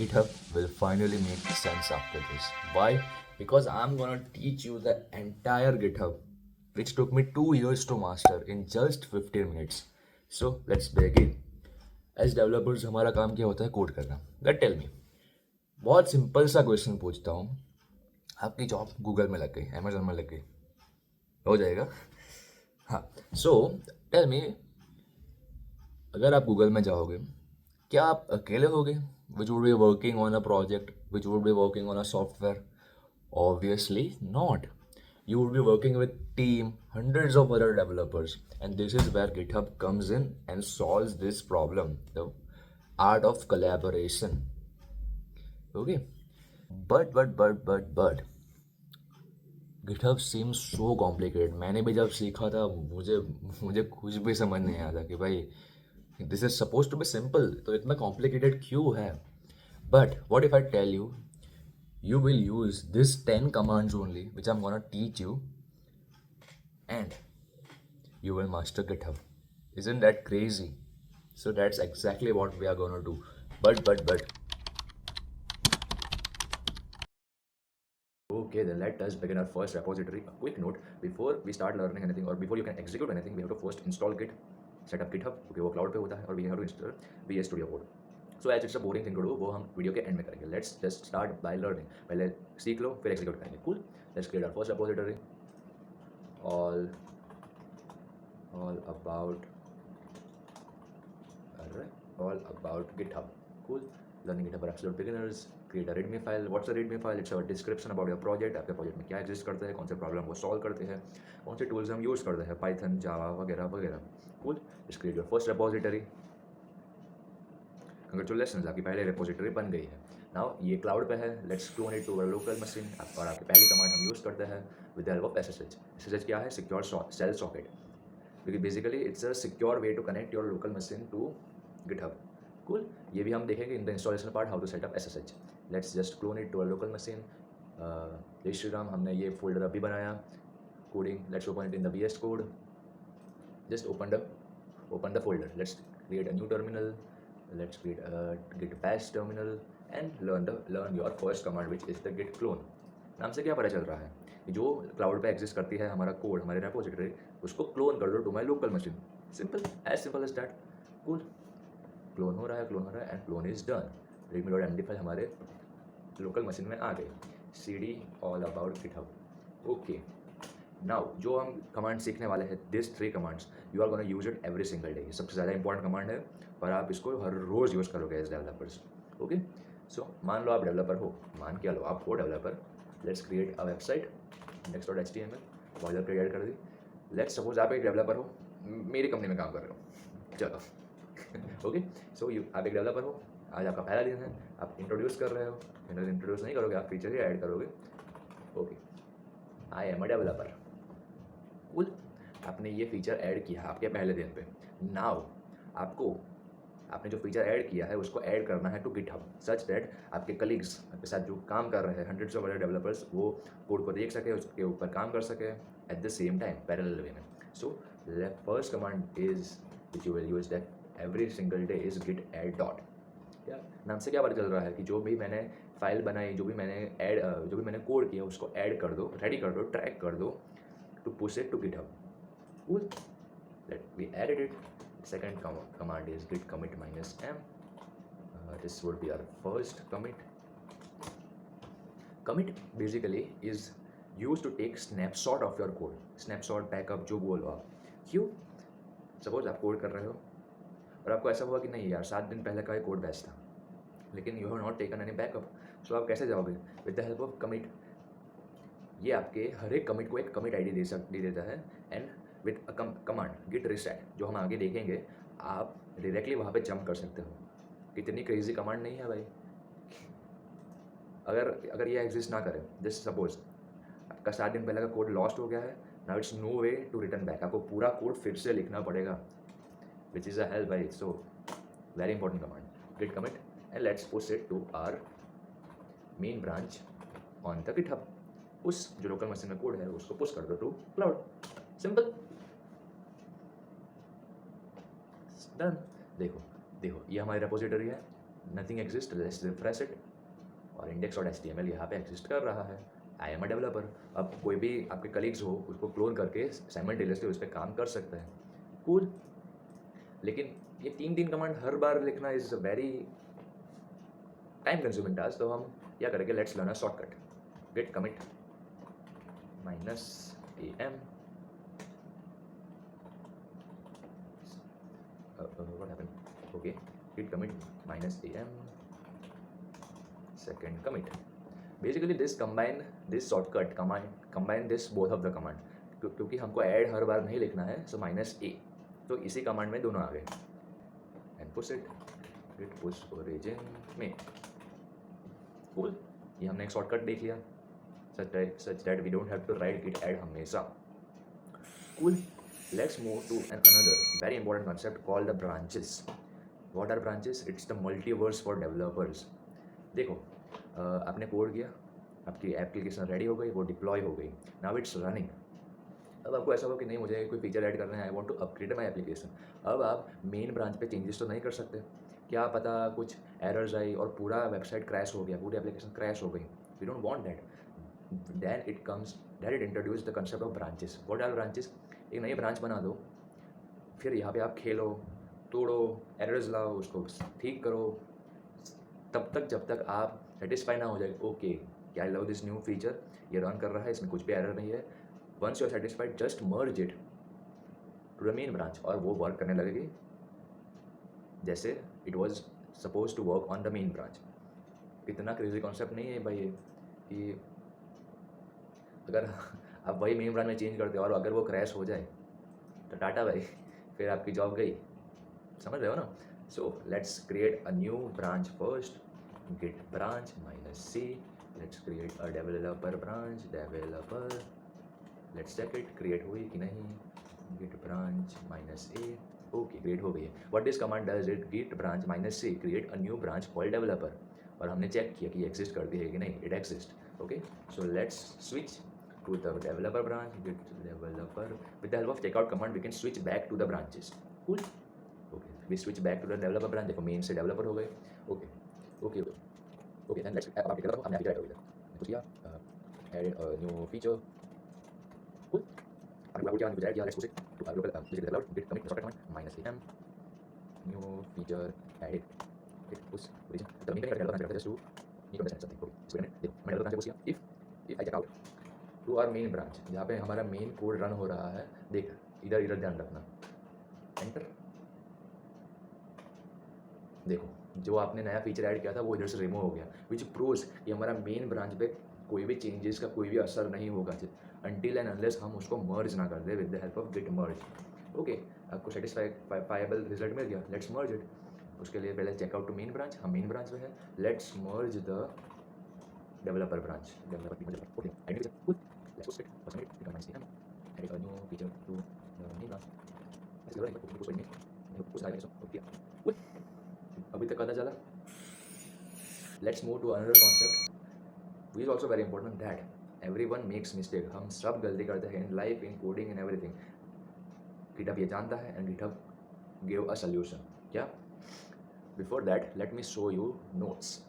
GitHub will finally make sense after this. Why? Because I'm gonna teach you the entire GitHub, which took me 2 years to master in just 15 minutes. So let's begin. As developers हमारा काम क्या होता है? Code करना. Let tell me. बहुत simple सा question पूछता हूँ. आपकी जॉब गूगल में लग गई, अमेजोन में लग गई, हो जाएगा? हाँ. सो टेल मी, अगर आप गूगल में जाओगे, क्या आप अकेले होगे which would be working on a project, which would be working on a software? Obviously not. You would be working with team, hundreds of other developers, and this is where GitHub comes in and solves this problem, the art of collaboration. Okay, but GitHub seems so complicated. मैंने भी जब सीखा था, मुझे मुझे कुछ भी समझ नहीं आया था कि भाई this is suppose to be simple, तो इतना कॉम्प्लिकेटेड क्यों है? But what if I tell you, you will use this 10 commands only, which I'm gonna teach you, and you will master GitHub. Isn't that crazy? So that's exactly what we are gonna do. But okay, then let us begin our first repository. A quick note: before we start learning anything or before you can execute anything, we have to first install Git, set up GitHub, क्योंकि वो cloud पे होता है, और we have to install VS Studio Code. So as it's a boring thing to do, वो हम video के end में करेंगे. Let's just start by learning. पहले सीख लो, फिर एक्सिक्यूट करेंगे. Cool. Let's create our first repository. All about all about GitHub. Cool. Learning GitHub for absolute beginners. Create a readme file. What's a readme file? It's a description about your project. आपके project में क्या exist करते हैं, कौन से problem को solve करते हैं, कौन से टूल्स हम यूज़ करते हैं, पाइथन, जावा वगैरह वगैरह. Cool. Just create your first repository. Congratulation, आपकी पहले रिपोजिटरी बन गई है. नाउ ये क्लाउड पे है. Let's clone it to our local machine. और आपकी पहली कमांड हम यूज़ करते हैं with the help of SSH. SSH क्या है? Secure shell socket. क्योंकि basically it's a secure way to connect your local machine to GitHub. Cool. ये भी हम देखेंगे in the installation part, how to set up SSH. Let's just clone it to our local machine. Jai Shri Ram. हमने ये folder अभी बनाया. Coding. Let's open it in the VS code. Just open the folder. Let's create a new terminal. Let's create a git bash terminal and learn your first command, which is the git clone. नाम से क्या पता चल रहा है कि जो cloud पे एग्जिस्ट करती है हमारा कोड, हमारे रेपोजिटरी, उसको क्लोन कर लो to my local machine. Simple as that. Cool. Clone हो रहा है and clone is done. readme.md file हमारे लोकल मशीन में आ गई. cd all about GitHub. Okay. Now जो हम कमांड सीखने वाले हैं, this 3 commands, you are gonna use it every single day. सबसे ज़्यादा इंपॉर्टेंट कमांड है और आप इसको हर रोज़ यूज़ करोगे एज डेवलपर्स. ओके. सो मान लो आप डेवलपर हो, मान के लो आप हो developer. Let's create a website. index.html boiler create कर दी. लेट्स सपोज आप एक डेवलपर हो, मेरी कंपनी में काम कर रहे हो. चलो. ओके. सो आप एक डेवलपर हो, आज आपका पहला दिन है, आप इंट्रोड्यूस कर रहे हो. इंट्रोड्यूस नहीं करोगे, आप फीचर ही ऐड करोगे. Okay. I am a developer. Cool. आपने ये फीचर ऐड किया आपके पहले दिन पे. नाउ आपने जो फीचर ऐड किया है उसको ऐड करना है टू GitHub सच दैट आपके कलीग्स आपके साथ जो काम कर रहे हैं, हंड्रेड्स ऑफ अदर डेवलपर्स, वो कोड को देख सके, उसके ऊपर काम कर सके at the same time parallel way में. So first command is which you will use that every single day is git add dot. क्या नाम से क्या पता चल रहा है कि जो भी मैंने फाइल बनाई, जो भी मैंने कोड किया, उसको ऐड कर दो, रेडी कर दो, ट्रैक कर दो to push it to GitHub. Cool. We added it. Second command is git commit -m. This would be our first commit. Commit basically is used to take snapshot of your code. Snapshot, backup, जो बोलो आप. क्यों? Suppose आप code कर रहे हो और आपको ऐसा हुआ कि नहीं यार 7 दिन पहले का ही कोड बेस्ट था, लेकिन you have not taken any backup. So आप कैसे जाओगे? With the help of commit. ये आपके हर एक कमिट को एक कमिट आईडी दे देता है. And with command git reset, जो हम आगे देखेंगे, आप डायरेक्टली वहाँ पे जंप कर सकते हो. कितनी क्रेजी कमांड नहीं है भाई? अगर ये एग्जिस्ट ना करे, जस्ट सपोज आपका 7 दिन पहले का कोड लॉस्ट हो गया है, now it's no way to return back. आपको पूरा कोड फिर से लिखना पड़ेगा, विच इज़ अ हेल्प भाई. So very important command, git commit. And let's push it to our main branch on the GitHub. उस जो लोकल मशीन में कोड है उसको पुश कर दो टू क्लाउड. सिंपल. डन. देखो ये हमारी रेपोजिटरी है. Nothing exist, let's refresh it, और index dot H T M L यहाँ पे एग्जिस्ट कर रहा है। I am a developer. अब कोई भी आपके कलीग्स हो उसको क्लोन करके साइमल्टेनियसली उस पर काम कर सकते हैं। कूल। लेकिन ये 3 कमांड हर बार लिखना is a very time consuming task. तो हम क्या करेंगे, let's learn a shortcut. Git commit minus A M, what happened? Okay, git commit minus am, second commit. Basically this shortcut combine this both of the command, क्योंकि हमको add हर बार नहीं लिखना है, so minus ए, तो इसी कमांड में दोनों आ गए। And push it, git push origin में। कूल, ये हमने एक शॉर्टकट देख लिया, such that we don't have to write git add हमेशा। Cool. Let's move to another very important concept called the branches. What are branches? It's the multiverse for developers. देखो, आपने code किया, आपकी एप्लीकेशन रेडी हो गई, वो deploy हो गई, नाउ इट्स रनिंग। अब आपको ऐसा हो कि नहीं मुझे कोई फीचर ऐड करना है, I want to upgrade my application. अब आप मेन ब्रांच पे चेंजेस तो नहीं कर सकते, क्या पता कुछ एरर्स आई और पूरा वेबसाइट क्रैश हो गया, पूरी एप्लीकेशन क्रैश हो गई। We don't want that. then it introduce the concept of branches. What are branches? एक नई ब्रांच बना दो, फिर यहाँ पे आप खेलो, तोड़ो, एरर्स लाओ, उसको ठीक करो, तब तक जब तक आप सेटिस्फाई ना हो जाए, okay I love this new feature, ये रन कर रहा है, इसमें कुछ भी एरर नहीं है। Once you are satisfied, just merge it to the main branch, और वो वर्क करने लगेगी जैसे it was suppose to work on the main branch. इतना क्रेजी कॉन्सेप्ट नहीं है भाई ये, कि अगर आप वही मेन ब्रांच में चेंज करते हो और अगर वो क्रैश हो जाए तो टाटा भाई, फिर आपकी जॉब गई, समझ रहे हो ना। So let's create a new branch first, git branch minus C, let's create a developer branch, developer, let's check it create हुई कि नहीं, गिट ब्रांच माइनस ए, ओके क्रिएट हो गई है। What this command does it, git branch minus C create a new branch called developer, और हमने चेक किया कि एग्जिस्ट करती है कि नहीं, it exist. Okay, so let's switch to the developer branch, git developer, with the help of checkout command we can switch back to the branches. Cool. Okay, we switch back to the developer branch, देखो main से developer हो गए। Okay okay okay, then let's अब आप हमने feature add कर दिया, कुछ किया, ऐड न्यू फीचर। कूल, हमने क्लाउड किया, कुछ ऐड किया, let's push it to local visit the cloud, git commit shortcut command minus am, new feature added, git push origin. तो नहीं करेंगे developer branch just to need to understand something. Okay, इसको देखो मैंने developer branch को किया, if I check out to our main branch, जहाँ पे हमारा मेन कोड रन हो रहा है, देख इधर इधर ध्यान रखना, एंटर। देखो जो आपने नया फीचर ऐड किया था वो इधर से रिमूव हो गया, विच प्रूव्स कि हमारा मेन ब्रांच पे कोई भी चेंजेस का कोई भी असर नहीं होगा अनटिल एंड अनलेस हम उसको मर्ज ना कर दे with the help of git merge. Okay, आपको सेटिस्फाइबल रिजल्ट मिल गया, लेट्स मर्ज इट। उसके लिए पहले चेकआउट टू मेन ब्रांच, हम मेन ब्रांच में है, let's merge the developer branch, developer okay, let's post it, submit, it combines the add a new feature to the main branch. ऐसे करो, एक बार push करेंगे, पुश आएगा इसको, ओके कूल। अभी तक पता चला। Let's move to another concept which is also very important, that everyone makes mistake. हम सब गलती करते हैं in life, in coding, in everything. GitHub ये जानता है and GitHub give a solution. क्या? Before that let me show you notes.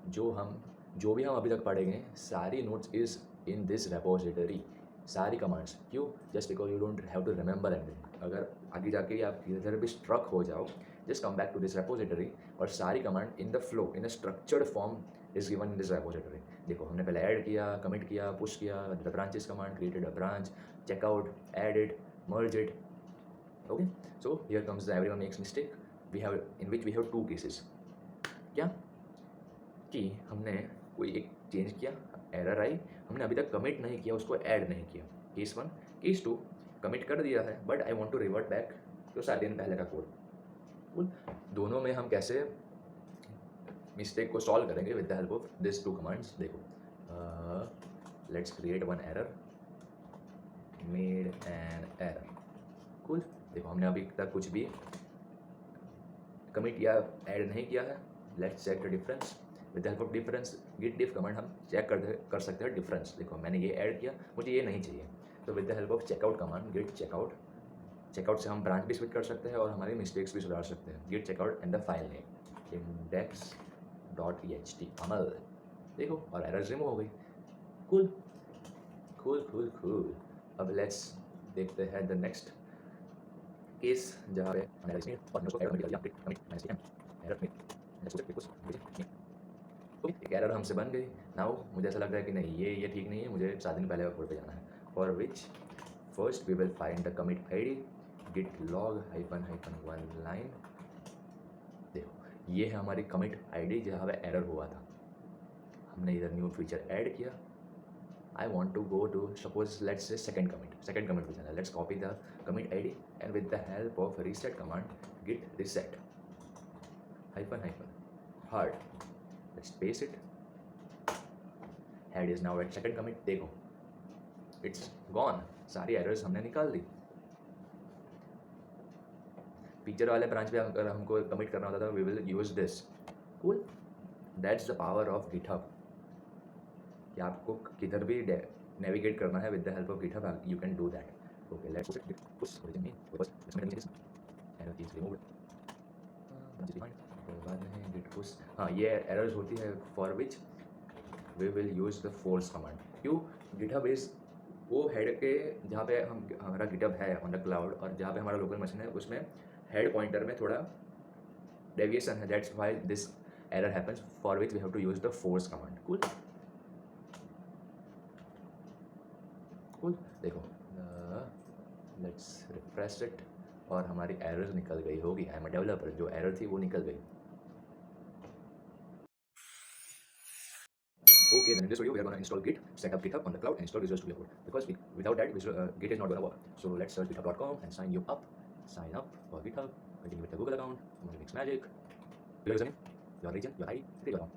जो भी हम अभी तक पढ़ेंगे सारी notes is in this repository, सारी कमांड्स। क्यों? Just because you don't have to remember anything. अगर आगे जाके आप किधर भी स्ट्रक हो जाओ, just come back to this repository, और सारी command in the flow in a structured form is given in this repository. देखो हमने पहले ऐड किया, कमिट किया, पुश किया, the branches command, created a branch, checkout, added, merge it. Okay, so here comes the everyone makes mistake, we have in which we have two cases. क्या कि हमने कोई एक चेंज किया, एरर आई, हमने अभी तक कमिट नहीं किया, उसको ऐड नहीं किया। केस 1, केस 2, कमिट कर दिया है but I want to revert back तो 7 दिन पहले का कोड। दोनों में हम कैसे मिस्टेक को सॉल्व करेंगे with the help of this 2 commands. देखो let's create one error, made an error. Cool, देखो हमने अभी तक कुछ भी कमिट या ऐड नहीं किया है। Let's check the difference with the help of difference, git diff command हम चेक कर सकते हैं डिफरेंस। देखो मैंने ये ऐड किया, मुझे ये नहीं चाहिए, तो with the help of checkout command, git checkout, checkout से हम ब्रांच भी स्विच कर सकते हैं और हमारी मिस्टेक्स भी सुधार सकते हैं। Git checkout and the file name. index.txt अमल, देखो और एरर्स रिमूव हो गई। Cool cool cool cool. अब लेट्स देखते हैं द नेक्स्ट केस जहाँ पे हमने इसमें और उसको एरर कर दिया कमिट माइनस एम एरर में कुछ ओके एक एरर हमसे बन गई। नाउ मुझे ऐसा लग रहा है कि नहीं ये ठीक नहीं है, मुझे 7 दिन पहले का कोड पे जाना है। For which first we will find the commit ID git log -1 line. देखो ये है हमारी कमिट आईडी जहाँ पे एरर हुआ था। हमने इधर न्यू फीचर ऐड किया। I want to go to suppose let's say second commit पे जाना है। Let's copy the commit ID and with the help of reset command git reset hard, let's paste it। head is now at second commit। देखो it's gone, सारी errors हमने निकाल दी। Feature वाले branch पे अगर हमको कमिट करना होता था we will use this। cool, that's the power of GitHub कि आपको किधर भी नेविगेट करना है with the help of GitHub you can do that. Okay let's push origin में बिकॉज़ इसमें नहीं दिस एरर इज रिमूव्ड बाद में गिट पुश। हाँ ये एरर्स होती है for which we will use the force command. क्यों गिटहब इज वो हेड के जहाँ पे हम हमारा गिटहब है ऑन द क्लाउड और जहाँ पे हमारा लोकल मशीन है उसमें हेड पॉइंटर में थोड़ा डेविएशन है। That's why this error happens for which we have to use the force command. Cool cool देखो लेट्स रिफ्रेश इट और हमारी एरर निकल गई होगी। आई एम अ डेवलपर, जो एरर थी वो निकल गई। Okay, then in this video we are going to install Git, set up GitHub on the cloud and install Visual Studio Code because without that Git is not going to work. So let's search github.com and sign up for GitHub, continue with the Google account, Mix Magic, your username, your region, your ID, create your account.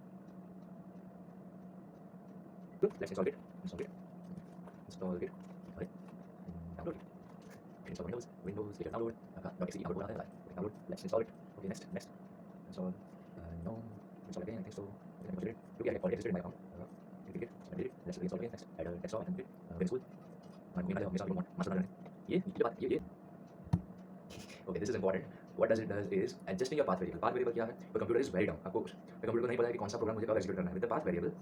Good, let's install Git, install Git, right, download it, install Windows, later download, .exe download, let's install it. Okay, next, install, no, install again, I think so, okay, I already registered in my account. Let's install again, next, add a text and very cool. ये okay, this is important. What does it does is adjusting your path variable. Path variable क्या है? The computer is very dumb. आपको computer को नहीं पता है कि कौन सा प्रोग्राम मुझे कब एग्जीक्यूट करना है। With the path variable,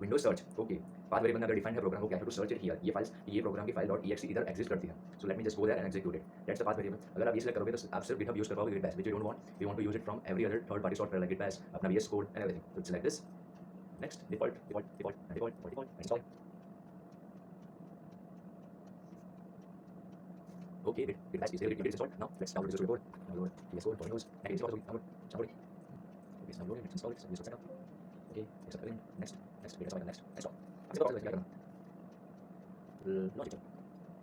Windows search, okay. path variable में अगर डिफाइंड है प्रोग्राम को क्या है to search it here. ये प्रोग्राम की फाइल .exe इधर एग्जिस्ट करती है. So let me just go there and execute it. That's the path variable. अगर आप ये सिलेक्ट करोगे तो आप सिर्फ GitHub यूज कर पाओगे Git bash, which you don't want. We want to use it from every other third party software like Git bash, अपना VS Code and everything. So select this. Next, default, install. Okay, Git bash is here, Git installed. Now let's download Visual Studio Code. Download VS Code for Windows. And install. Okay, it's downloading. Let's install it. Visual setup. Okay, accept again. Next, install. आपसे process क्या करना? Logic.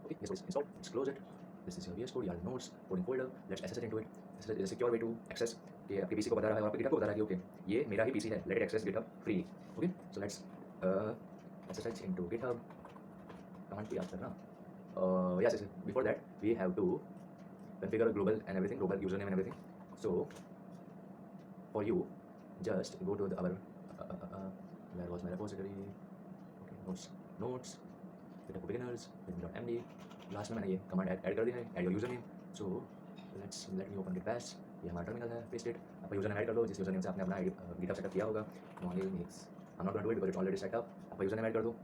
Okay, yes, install. Let's close it. This is your VS Code, your notes, coding folder. Let's access it into it. This is a secure way to access. कि आपके PC को बता रहा है और आपके GitHub को बता रहा है कि ओके ये मेरा ही PC है. Let it access GitHub free. Okay, so let's SSH into GitHub. Command पे याद करना. Yes. Before that, we have to configure global and everything, global username and everything. So for you, just go to our where was my repository? Okay, notes. GitHub for beginners. .md. Last में मैंने ये command add कर दिया है. Add your username. So let me open Git bash. ये हमारा terminal है. Paste it. आपका यूजरनेम ऐड कर लो जिस यूजरनेम से आपने अपना GitHub सेटअप किया होगा. Mix. I'm not going to do it because it's already set up. आपका यूजरनेम ऐड कर दो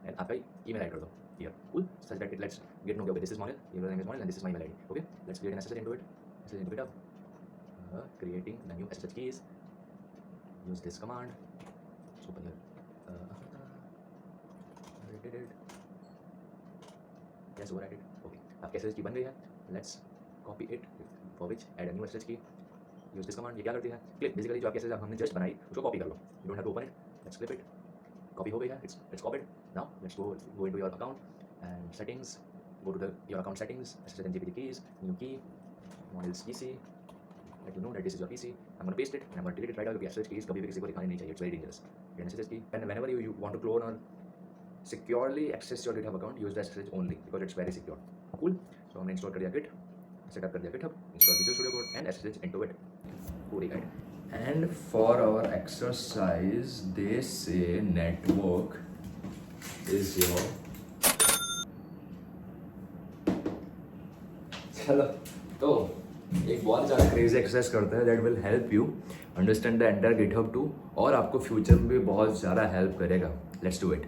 and आपका ईमेल ऐड कर दो. Here, cool. Such that let's get know. Okay, this is Monil. Your name is Monil, and this is my email ID. Okay, let's create an SSH into it. SSH into GitHub. Creating the new SSH keys. Use this command. Super here. I did it. Yes, override it. Okay. आपकी SSH key बन गई है. Let's copy it. For which add a new SSH key. Use this command. ये क्या करती है? Clip. Basically जो आपकी SSH हमने just बनाई उसको copy कर लो. You don't have to open it. Let's clip it. Copy हो गई है. It's copied. Now let's go into your account and settings. Go to your account settings. SSH and GPT keys. New key. Monil's PC. Let you know that this is your PC. I'm going to paste it and I'm going to delete it right out because SSH keys कभी भी किसी को दिखानी नहीं चाहिए. It's very dangerous. Then SSH key. And whenever you want to clone or securely access your GitHub account, use the SSH only because it's very secure. Cool. So हमने install कर दिया Git. Set up कर दिया GitHub. Install Visual Studio Code and SSH into it. पूरी guide. And for our exercise, they say network is your. चलो तो एक बहुत ज़्यादा क्रेजी एक्सरसाइज करते हैं that will help you understand the entire GitHub too, और आपको फ्यूचर में भी बहुत ज़्यादा हेल्प करेगा. Let's do it.